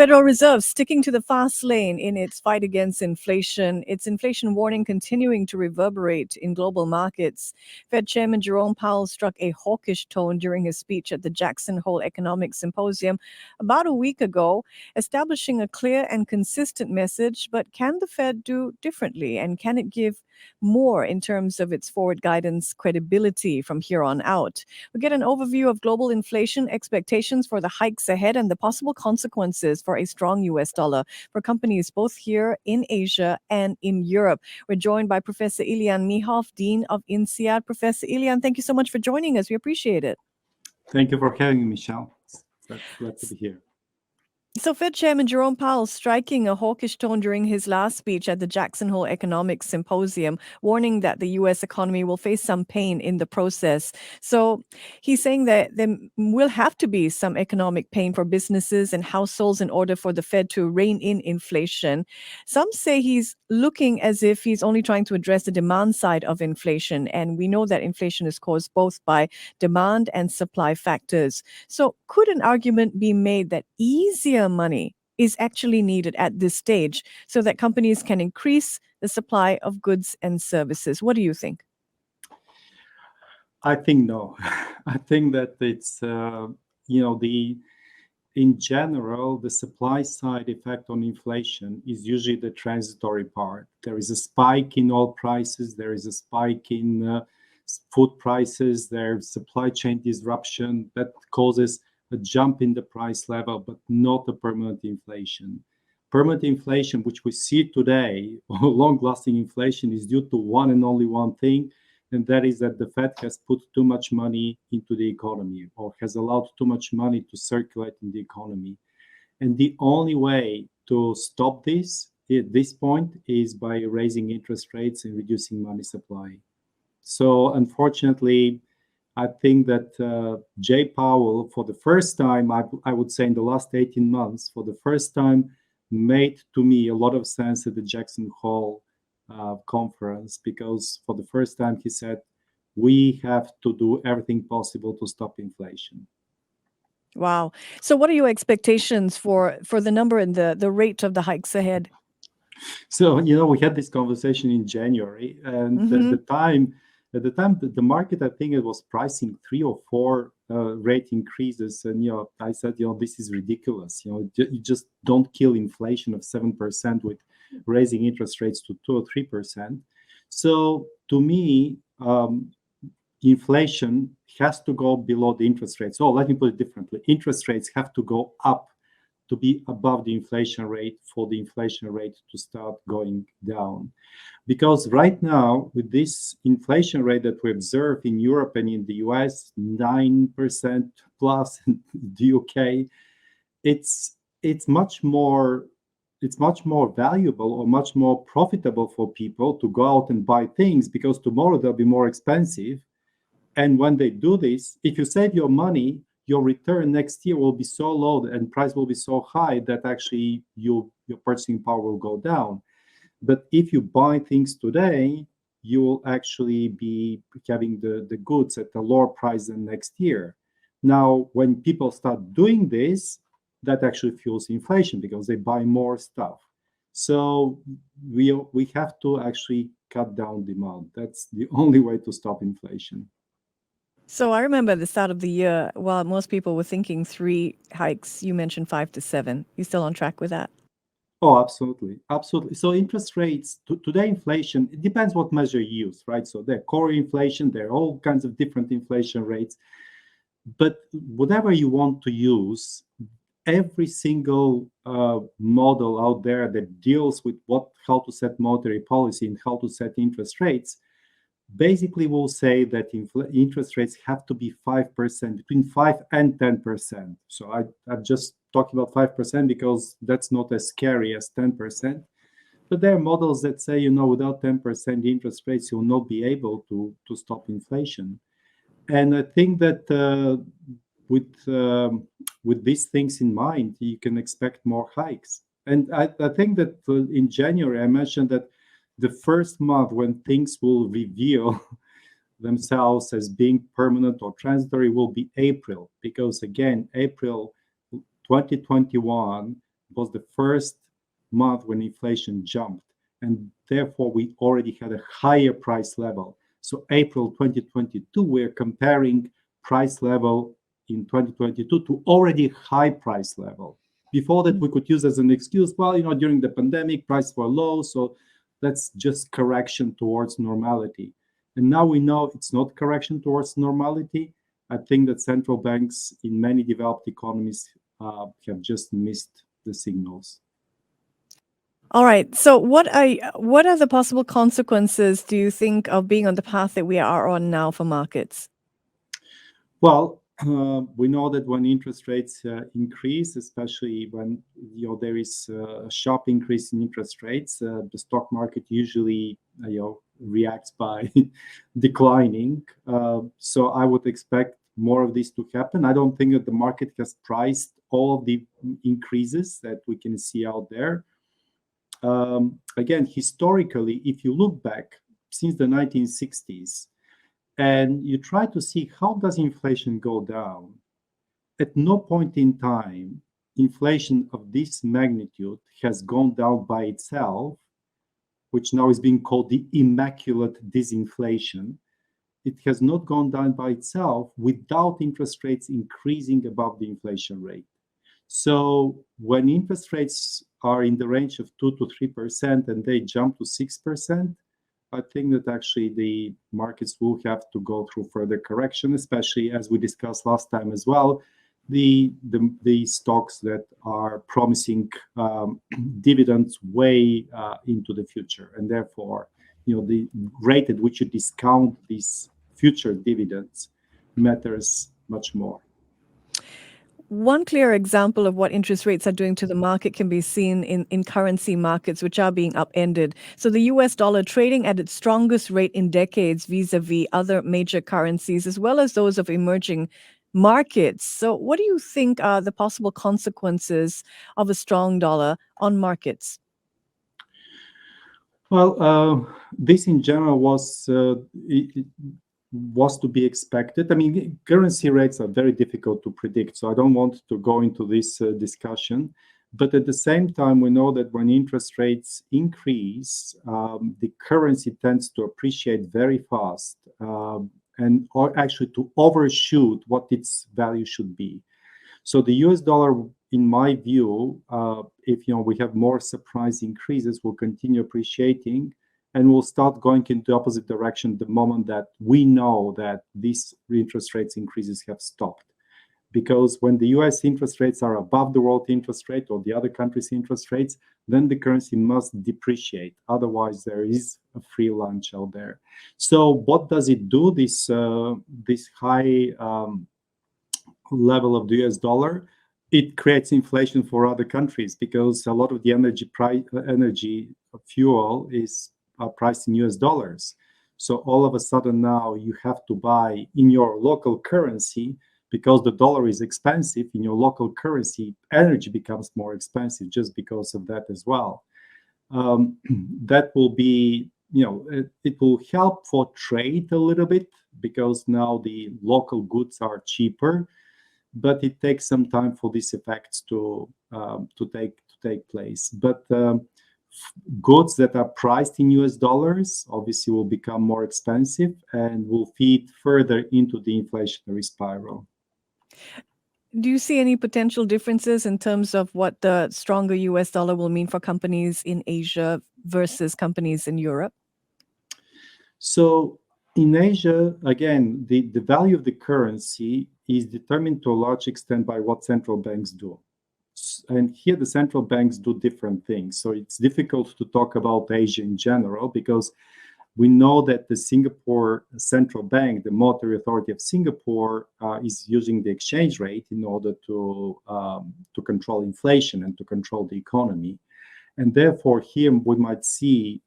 Federal Reserve sticking to the fast lane in its fight against inflation, its inflation warning continuing to reverberate in global markets. Fed Chairman Jerome Powell struck a hawkish tone during his speech at the Jackson Hole Economic Symposium about a week ago, establishing a clear and consistent message. But can the Fed do differently? And can it give more in terms of its forward guidance credibility from here on out? We get an overview of global inflation expectations for the hikes ahead and the possible consequences for a strong US dollar for companies both here in Asia and in Europe. We're joined by Professor Ilian Mihov, Dean of INSEAD. Professor Ilian, thank you so much for joining us. We appreciate it. Thank you for having me, Michelle. Glad to be here. So, Fed Chairman Jerome Powell striking a hawkish tone during his last speech at the Jackson Hole Economic Symposium, warning that the U.S. economy will face some pain in the process. So, he's saying that there will have to be some economic pain for businesses and households in order for the Fed to rein in inflation. Some say he's looking as if he's only trying to address the demand side of inflation. And we know that inflation is caused both by demand and supply factors. So, could an argument be made that easier money is actually needed at this stage so that companies can increase the supply of goods and services? What do you think? I think no. I think that it's, in general, the supply side effect on inflation is usually the transitory part. There is a spike in oil prices, there is a spike in food prices, there's supply chain disruption that causes a jump in the price level, but not a permanent inflation. Permanent inflation, which we see today, long-lasting inflation, is due to one and only one thing, and that is that the Fed has put too much money into the economy or has allowed too much money to circulate in the economy. And the only way to stop this at this point is by raising interest rates and reducing money supply. So unfortunately, I think that Jay Powell, for the first time, I would say in the last 18 months, for the first time, made to me a lot of sense at the Jackson Hole conference, because for the first time he said, we have to do everything possible to stop inflation. Wow. So what are your expectations for the number and the rate of the hikes ahead? So, we had this conversation in January, and at the time, the market, I think it was pricing 3 or 4 rate increases. And, I said, this is ridiculous. You just don't kill inflation of 7% with raising interest rates to 2 or 3%. So to me, inflation has to go below the interest rates. So let me put it differently. Interest rates have to go up to be above the inflation rate for the inflation rate to start going down. Because right now, with this inflation rate that we observe in Europe and in the US, 9% plus in the UK, it's much more valuable or much more profitable for people to go out and buy things, because tomorrow they'll be more expensive. And when they do this, if you save your money, your return next year will be so low and price will be so high that actually your purchasing power will go down. But if you buy things today, you will actually be having the goods at a lower price than next year. Now, when people start doing this, that actually fuels inflation because they buy more stuff. So we have to actually cut down demand. That's the only way to stop inflation. So I remember at the start of the year, while most people were thinking 3 hikes, you mentioned 5 to 7. You still on track with that? Oh, absolutely. Absolutely. So interest rates, today inflation, it depends what measure you use, right? So there are core inflation, there are all kinds of different inflation rates. But whatever you want to use, every single model out there that deals with how to set monetary policy and how to set interest rates basically will say that interest rates have to be 5%, between 5 and 10%. So I'm just talking about 5% because that's not as scary as 10%. But there are models that say, without 10% interest rates, you'll not be able to stop inflation. And I think that with these things in mind, you can expect more hikes. And I think that in January, I mentioned that the first month when things will reveal themselves as being permanent or transitory will be April, because again, April 2021 was the first month when inflation jumped, and therefore we already had a higher price level. So April 2022, we're comparing price level in 2022 to already high price level. Before that, we could use as an excuse, well, during the pandemic, prices were low, so that's just correction towards normality. And now we know it's not correction towards normality. I think that central banks in many developed economies have just missed the signals. All right. So what are the possible consequences, do you think, of being on the path that we are on now for markets? Well, we know that when interest rates increase, especially when there is a sharp increase in interest rates, the stock market usually reacts by declining. So I would expect more of this to happen. I don't think that the market has priced all of the increases that we can see out there. Again, historically, if you look back since the 1960s, and you try to see how does inflation go down, at no point in time inflation of this magnitude has gone down by itself, which now is being called the immaculate disinflation. It has not gone down by itself without interest rates increasing above the inflation rate. So when interest rates are in the range of 2 to 3% and they jump to 6%, I think that actually the markets will have to go through further correction, especially as we discussed last time as well, the stocks that are promising dividends way into the future, and therefore, the rate at which you discount these future dividends matters much more. One clear example of what interest rates are doing to the market can be seen in currency markets, which are being upended. So the US dollar trading at its strongest rate in decades vis-a-vis other major currencies, as well as those of emerging markets. So what do you think are the possible consequences of a strong dollar on markets? Well, this in general was to be expected. I mean, currency rates are very difficult to predict, so I don't want to go into this discussion. But at the same time, we know that when interest rates increase, the currency tends to appreciate very fast or actually to overshoot what its value should be. So the US dollar, in my view, if we have more surprise increases, will continue appreciating, and we'll start going in the opposite direction the moment that we know that these interest rates increases have stopped. Because when the US interest rates are above the world interest rate or the other countries' interest rates, then the currency must depreciate. Otherwise, there is a free lunch out there. So what does it do, this high level of the US dollar? It creates inflation for other countries because a lot of the energy fuel is priced in US dollars. So all of a sudden now you have to buy in your local currency because the dollar is expensive. In your local currency, energy becomes more expensive just because of that as well. That will be, it will help for trade a little bit because now the local goods are cheaper, but it takes some time for these effects to take place. But goods that are priced in US dollars obviously will become more expensive and will feed further into the inflationary spiral. Do you see any potential differences in terms of what the stronger US dollar will mean for companies in Asia versus companies in Europe? So in Asia, again, the value of the currency is determined to a large extent by what central banks do. And here the central banks do different things. So it's difficult to talk about Asia in general because we know that the Singapore Central Bank, the Monetary Authority of Singapore, is using the exchange rate in order to control inflation and to control the economy. And therefore, here we might see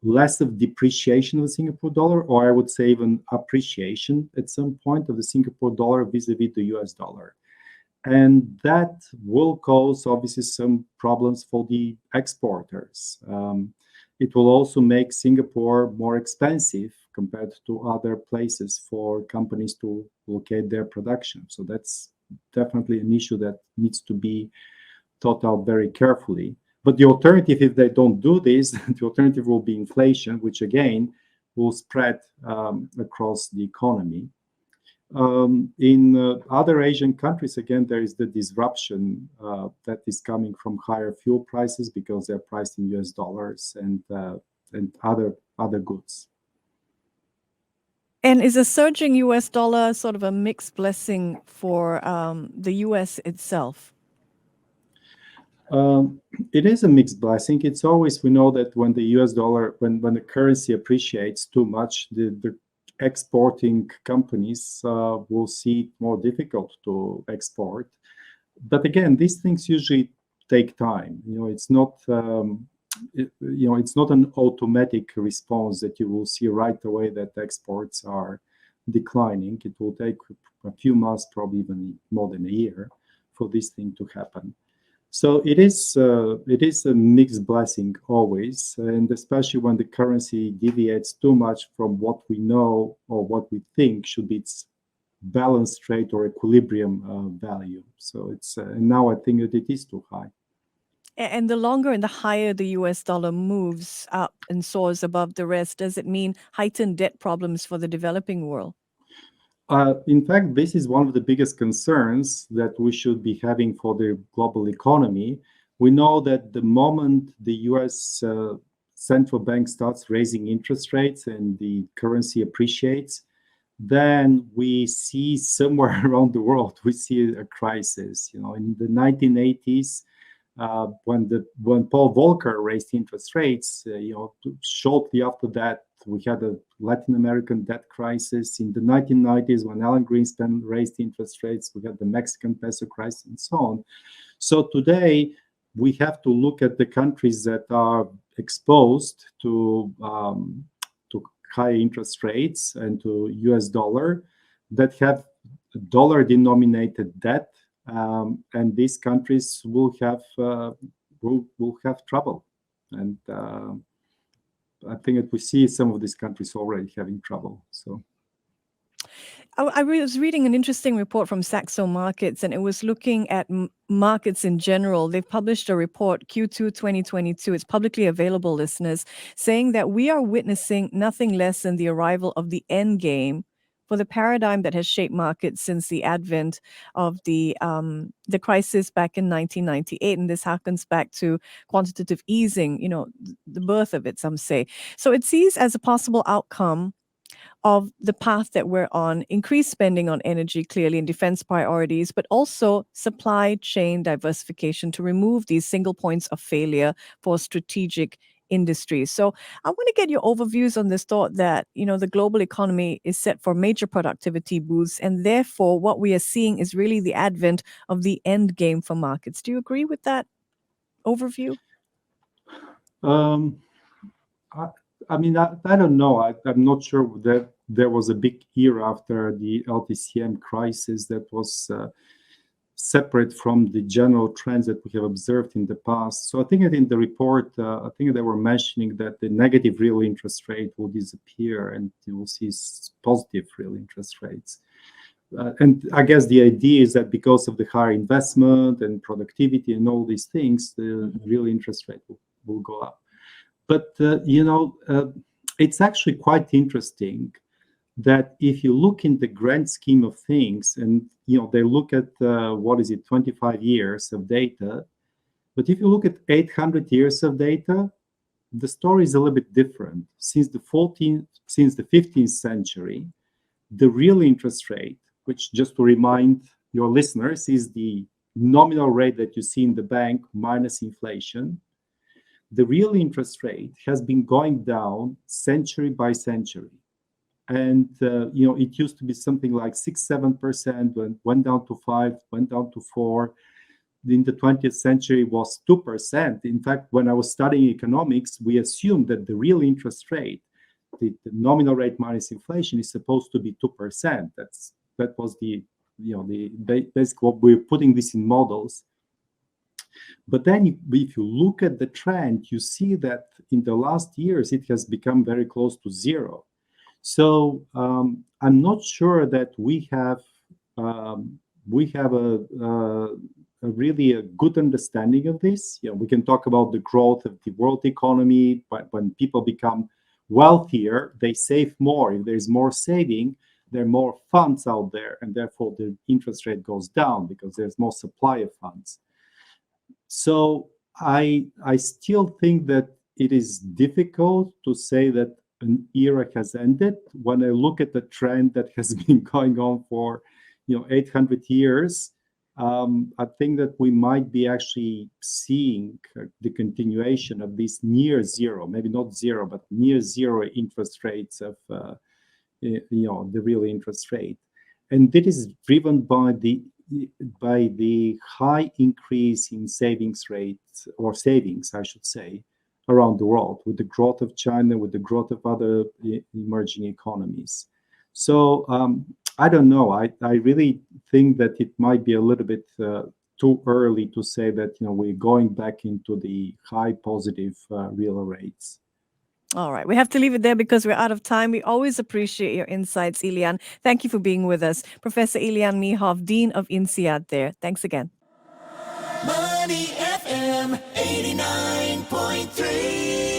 less of depreciation of the Singapore dollar, or I would say even appreciation at some point of the Singapore dollar vis-a-vis the US dollar. And that will cause obviously some problems for the exporters. It will also make Singapore more expensive compared to other places for companies to locate their production. So that's definitely an issue that needs to be thought out very carefully. But the alternative, if they don't do this, the alternative will be inflation, which again will spread across the economy. In other Asian countries, again, there is the disruption that is coming from higher fuel prices because they're priced in US dollars and other goods. And is a surging US dollar sort of a mixed blessing for the US itself? It is a mixed blessing. It's always, we know that when the US dollar, when the currency appreciates too much, the exporting companies will see it more difficult to export. But again, these things usually take time. It's not it's not an automatic response that you will see right away that exports are declining. It will take a few months, probably even more than a year, for this thing to happen. So it is a mixed blessing always, and especially when the currency deviates too much from what we know or what we think should be its balanced rate or equilibrium value. So it's and now I think that it is too high. And the longer and the higher the US dollar moves up and soars above the rest, does it mean heightened debt problems for the developing world? In fact, this is one of the biggest concerns that we should be having for the global economy. We know that the moment the US central bank starts raising interest rates and the currency appreciates, then we see somewhere around the world, we see a crisis. In the 1980s, when Paul Volcker raised interest rates, shortly after that, we had a Latin American debt crisis. In the 1990s, when Alan Greenspan raised interest rates, we had the Mexican peso crisis and so on. So today, we have to look at the countries that are exposed to high interest rates and to US dollar, that have dollar-denominated debt, and these countries will have trouble. And I think that we see some of these countries already having trouble. So I was reading an interesting report from Saxo Markets, and it was looking at markets in general. They've published a report, Q2 2022. It's publicly available, listeners, saying that we are witnessing nothing less than the arrival of the end game for the paradigm that has shaped markets since the advent of the crisis back in 1998. And this harkens back to quantitative easing, the birth of it, some say. So it sees as a possible outcome of the path that we're on, increased spending on energy, clearly, and defense priorities, but also supply chain diversification to remove these single points of failure for strategic industries. So I want to get your overviews on this thought that, the global economy is set for major productivity boosts, and therefore what we are seeing is really the advent of the end game for markets. Do you agree with that overview? I mean, I don't know. I'm not sure that there was a big era after the LTCM crisis that was separate from the general trends that we have observed in the past. So I think that in the report, I think they were mentioning that the negative real interest rate will disappear and you will see positive real interest rates. And I guess the idea is that because of the higher investment and productivity and all these things, the real interest rate will go up. But, it's actually quite interesting that if you look in the grand scheme of things and, they look at, 25 years of data. But if you look at 800 years of data, the story is a little bit different. Since the 15th century, the real interest rate, which just to remind your listeners, is the nominal rate that you see in the bank minus inflation. The real interest rate has been going down century by century. And, it used to be something like 6-7%, went down to 5, went down to 4. In the 20th century was 2%. In fact, when I was studying economics, we assumed that the real interest rate, the nominal rate minus inflation, is supposed to be 2%. That was the basic what we're putting this in models. But then if you look at the trend, you see that in the last years, it has become very close to zero. So I'm not sure that we have a really a good understanding of this. We can talk about the growth of the world economy, but when people become wealthier, they save more. If there's more saving, there are more funds out there, and therefore the interest rate goes down because there's more supply of funds. So I still think that it is difficult to say that an era has ended. When I look at the trend that has been going on for 800 years, I think that we might be actually seeing the continuation of this near zero, maybe not zero, but near zero interest rates of the real interest rate, and that is driven by the high increase in savings rates, or savings, I should say, around the world, with the growth of China, with the growth of other emerging economies. So I don't know. I really think that it might be a little bit too early to say that we're going back into the high positive real rates. All right. We have to leave it there because we're out of time. We always appreciate your insights, Ilian. Thank you for being with us. Professor Ilian Mihov, Dean of INSEAD there. Thanks again. Money FM 89.3